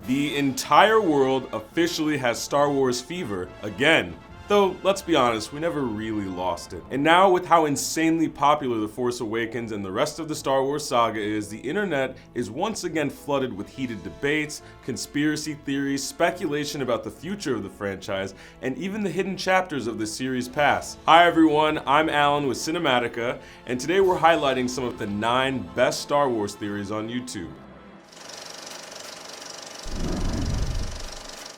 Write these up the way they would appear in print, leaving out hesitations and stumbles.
The entire world officially has Star Wars fever again. Though, let's be honest, we never really lost it. And now, with how insanely popular The Force Awakens and the rest of the Star Wars saga is, the internet is once again flooded with heated debates, conspiracy theories, speculation about the future of the franchise, and even the hidden chapters of the series past. Hi everyone, I'm Alain with Cinematica, and today we're highlighting some of the 9 best Star Wars theories on YouTube.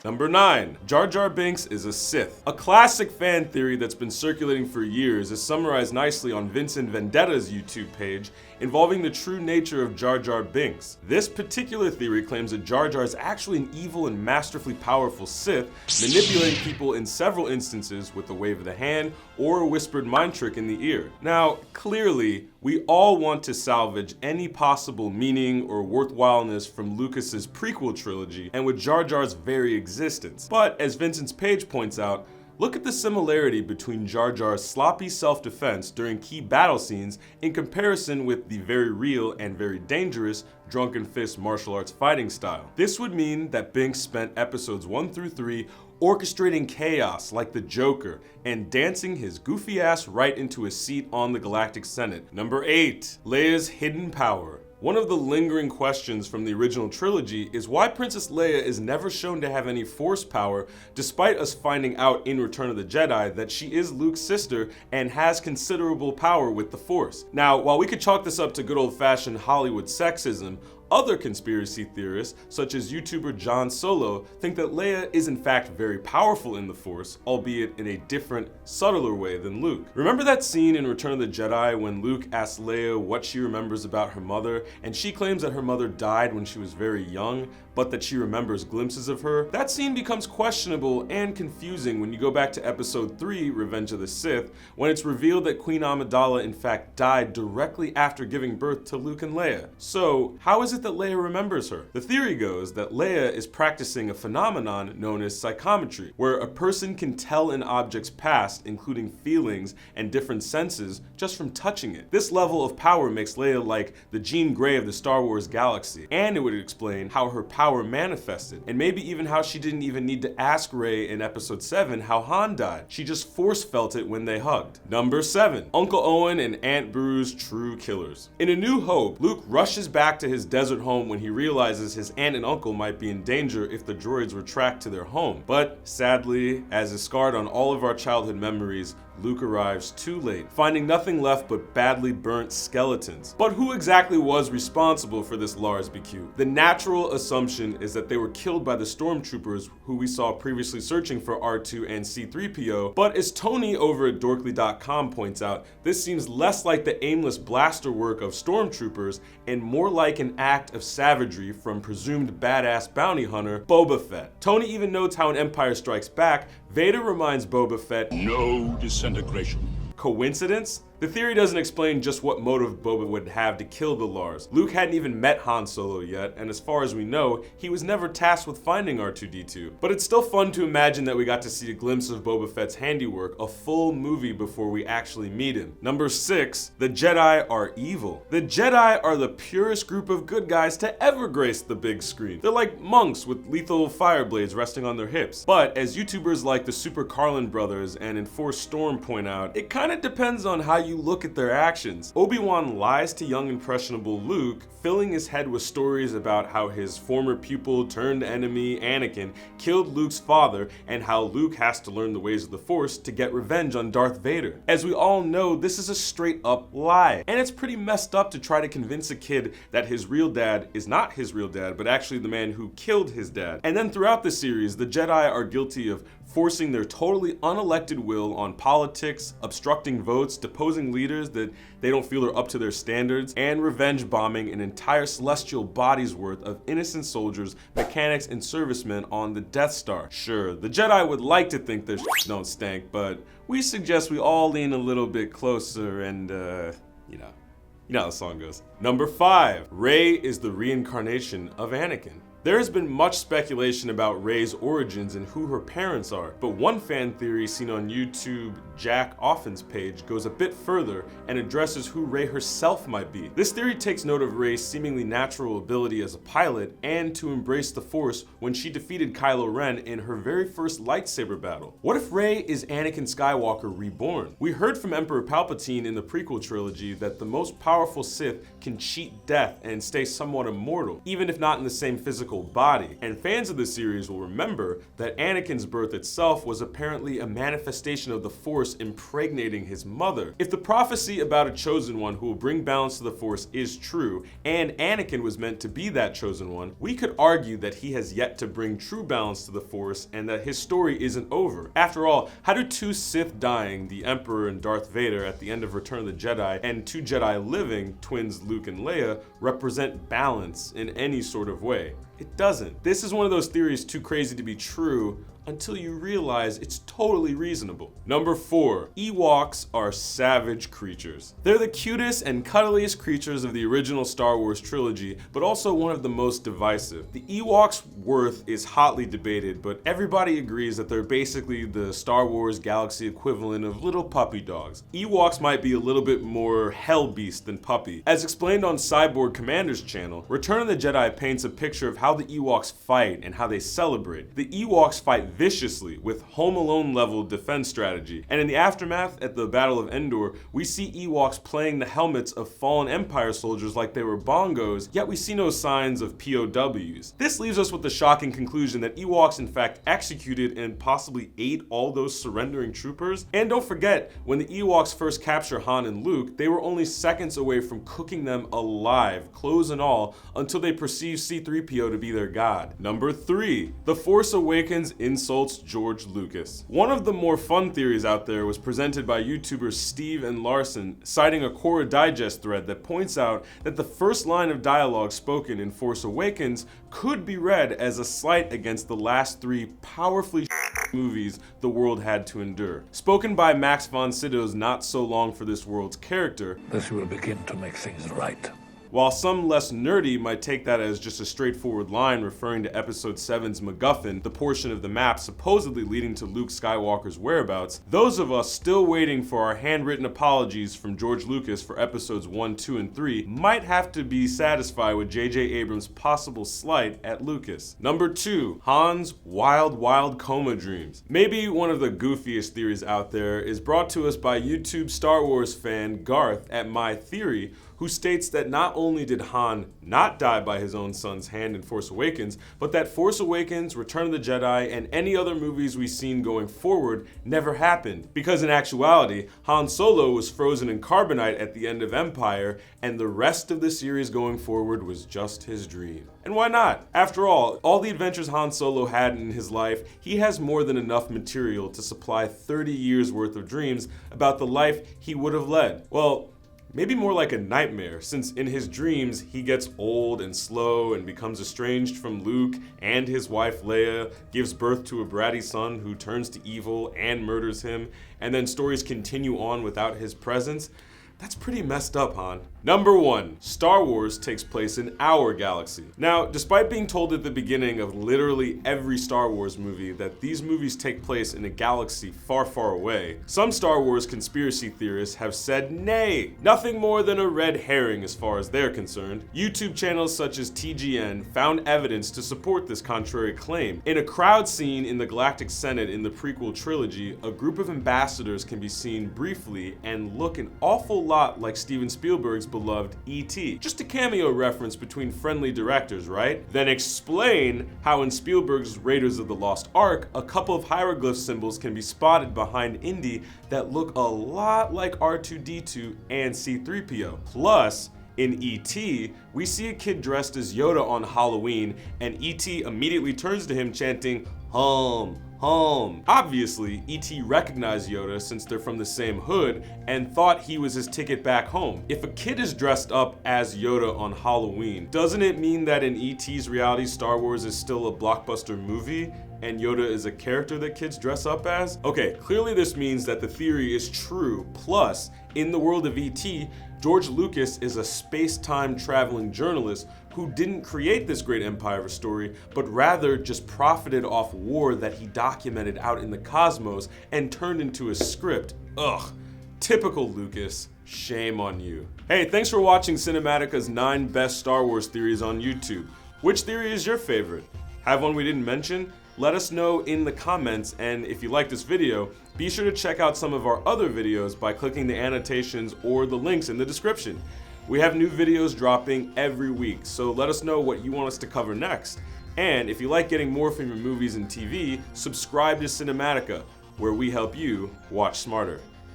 Number 9. Jar Jar Binks is a Sith. A classic fan theory that's been circulating for years is summarized nicely on Vincent Vendetta's YouTube page, involving the true nature of Jar Jar Binks. This particular theory claims that Jar Jar is actually an evil and masterfully powerful Sith, manipulating people in several instances with a wave of the hand or a whispered mind trick in the ear. Now, clearly, we all want to salvage any possible meaning or worthwhileness from Lucas's prequel trilogy and with Jar Jar's very existence. But as Vincent's page points out, look at the similarity between Jar Jar's sloppy self-defense during key battle scenes in comparison with the very real and very dangerous drunken fist martial arts fighting style. This would mean that Binks spent episodes 1 through 3 orchestrating chaos like the Joker and dancing his goofy ass right into a seat on the Galactic Senate. Number 8. Leia's hidden power. One of the lingering questions from the original trilogy is why Princess Leia is never shown to have any Force power, despite us finding out in Return of the Jedi that she is Luke's sister and has considerable power with the Force. Now, while we could chalk this up to good old-fashioned Hollywood sexism, other conspiracy theorists, such as YouTuber John Solo, think that Leia is in fact very powerful in the Force, albeit in a different, subtler way than Luke. Remember that scene in Return of the Jedi when Luke asks Leia what she remembers about her mother, and she claims that her mother died when she was very young, but that she remembers glimpses of her? That scene becomes questionable and confusing when you go back to Episode 3, Revenge of the Sith, when it's revealed that Queen Amidala in fact died directly after giving birth to Luke and Leia. So, how is it that Leia remembers her? The theory goes that Leia is practicing a phenomenon known as psychometry, where a person can tell an object's past, including feelings and different senses, just from touching it. This level of power makes Leia like the Jean Grey of the Star Wars galaxy, and it would explain how her power manifested, and maybe even how she didn't even need to ask Rey in Episode 7 how Han died. She just force felt it when they hugged. Number 7. Uncle Owen and Aunt Beru's true killers. In A New Hope, Luke rushes back to his desert home when he realizes his aunt and uncle might be in danger if the droids were tracked to their home. But sadly, as is scarred on all of our childhood memories, Luke arrives too late, finding nothing left but badly burnt skeletons. But who exactly was responsible for this Lars BQ? The natural assumption is that they were killed by the stormtroopers who we saw previously searching for R2 and C-3PO, but as Tony over at Dorkly.com points out, this seems less like the aimless blaster work of stormtroopers and more like an act of savagery from presumed badass bounty hunter Boba Fett. Tony even notes how in Empire Strikes Back, Vader reminds Boba Fett, "No disintegration." Coincidence? The theory doesn't explain just what motive Boba would have to kill the Lars. Luke hadn't even met Han Solo yet, and as far as we know, he was never tasked with finding R2-D2. But it's still fun to imagine that we got to see a glimpse of Boba Fett's handiwork, a full movie before we actually meet him. Number 6. The Jedi Are Evil. The Jedi are the purest group of good guys to ever grace the big screen. They're like monks with lethal fire blades resting on their hips. But as YouTubers like the SuperCarlinBrothers and Enforced Storm point out, it kinda depends on how you look at their actions. Obi-Wan lies to young impressionable Luke, filling his head with stories about how his former pupil turned enemy Anakin killed Luke's father and how Luke has to learn the ways of the Force to get revenge on Darth Vader. As we all know, this is a straight up lie, and it's pretty messed up to try to convince a kid that his real dad is not his real dad, but actually the man who killed his dad. And then throughout the series, the Jedi are guilty of forcing their totally unelected will on politics, obstructing votes, deposing leaders that they don't feel are up to their standards, and revenge bombing an entire celestial body's worth of innocent soldiers, mechanics, and servicemen on the Death Star. Sure, the Jedi would like to think their shit don't stink, but we suggest we all lean a little bit closer and, you know how the song goes. Number 5. Rey is the reincarnation of Anakin. There has been much speculation about Rey's origins and who her parents are, but one fan theory seen on YouTube Jack Often's page goes a bit further and addresses who Rey herself might be. This theory takes note of Rey's seemingly natural ability as a pilot and to embrace the Force when she defeated Kylo Ren in her very first lightsaber battle. What if Rey is Anakin Skywalker reborn? We heard from Emperor Palpatine in the prequel trilogy that the most powerful Sith can cheat death and stay somewhat immortal, even if not in the same physical body. And fans of the series will remember that Anakin's birth itself was apparently a manifestation of the Force impregnating his mother. If the prophecy about a chosen one who will bring balance to the Force is true, and Anakin was meant to be that chosen one, we could argue that he has yet to bring true balance to the Force and that his story isn't over. After all, how do two Sith dying, the Emperor and Darth Vader at the end of Return of the Jedi, and two Jedi living, twins Luke and Leia, represent balance in any sort of way? It doesn't. This is one of those theories too crazy to be true until you realize it's totally reasonable. Number 4, Ewoks are savage creatures. They're the cutest and cuddliest creatures of the original Star Wars trilogy, but also one of the most divisive. The Ewoks' worth is hotly debated, but everybody agrees that they're basically the Star Wars galaxy equivalent of little puppy dogs. Ewoks might be a little bit more hellbeast than puppy. As explained on Cyborg Commander's channel, Return of the Jedi paints a picture of how the Ewoks fight and how they celebrate. The Ewoks fight viciously with Home Alone level defense strategy, and in the aftermath at the Battle of Endor, we see Ewoks playing the helmets of fallen Empire soldiers like they were bongos, yet we see no signs of POWs. This leaves us with the shocking conclusion that Ewoks in fact executed and possibly ate all those surrendering troopers. And don't forget, when the Ewoks first capture Han and Luke, they were only seconds away from cooking them alive, clothes and all, until they perceive C-3PO to be their god. Number 3, The Force Awakens insults George Lucas. One of the more fun theories out there was presented by YouTubers Steve and Larson, citing a Quora Digest thread that points out that the first line of dialogue spoken in Force Awakens could be read as a slight against the last 3 powerfully movies the world had to endure. Spoken by Max von Sydow's Not So Long for This World's character, This will begin to make things right. While some less nerdy might take that as just a straightforward line referring to Episode 7's MacGuffin, the portion of the map supposedly leading to Luke Skywalker's whereabouts, those of us still waiting for our handwritten apologies from George Lucas for Episodes 1, 2, and 3 might have to be satisfied with J.J. Abrams' possible slight at Lucas. Number 2, Han's wild coma dreams. Maybe one of the goofiest theories out there is brought to us by YouTube Star Wars fan Garth at My Theory, who states that not only did Han not die by his own son's hand in Force Awakens, but that Force Awakens, Return of the Jedi, and any other movies we've seen going forward never happened. Because in actuality, Han Solo was frozen in carbonite at the end of Empire, and the rest of the series going forward was just his dream. And why not? After all the adventures Han Solo had in his life, he has more than enough material to supply 30 years worth of dreams about the life he would have led. Well, maybe more like a nightmare, since in his dreams he gets old and slow and becomes estranged from Luke and his wife Leia, gives birth to a bratty son who turns to evil and murders him, and then stories continue on without his presence. That's pretty messed up, Han. Number 1, Star Wars takes place in our galaxy. Now, despite being told at the beginning of literally every Star Wars movie that these movies take place in a galaxy far, far away, some Star Wars conspiracy theorists have said nay, nothing more than a red herring as far as they're concerned. YouTube channels such as TGN found evidence to support this contrary claim. In a crowd scene in the Galactic Senate in the prequel trilogy, a group of ambassadors can be seen briefly and look an awful lot like Steven Spielberg's beloved E.T. Just a cameo reference between friendly directors, right? Then explain how in Spielberg's Raiders of the Lost Ark, a couple of hieroglyph symbols can be spotted behind Indy that look a lot like R2-D2 and C-3PO. Plus, in E.T., we see a kid dressed as Yoda on Halloween, and E.T. immediately turns to him chanting, "Home, home." Obviously, E.T. recognized Yoda since they're from the same hood and thought he was his ticket back home. If a kid is dressed up as Yoda on Halloween, doesn't it mean that in E.T.'s reality, Star Wars is still a blockbuster movie and Yoda is a character that kids dress up as? Okay, clearly this means that the theory is true. Plus, in the world of E.T., George Lucas is a space-time traveling journalist who who didn't create this great empire of a story, but rather just profited off war that he documented out in the cosmos and turned into a script. Ugh. Typical Lucas. Shame on you. Hey, thanks for watching Cinematica's 9 best Star Wars theories on YouTube. Which theory is your favorite? Have one we didn't mention? Let us know in the comments, and if you like this video, be sure to check out some of our other videos by clicking the annotations or the links in the description. We have new videos dropping every week, so let us know what you want us to cover next. And if you like getting more from your movies and TV, subscribe to Cinematica, where we help you watch smarter.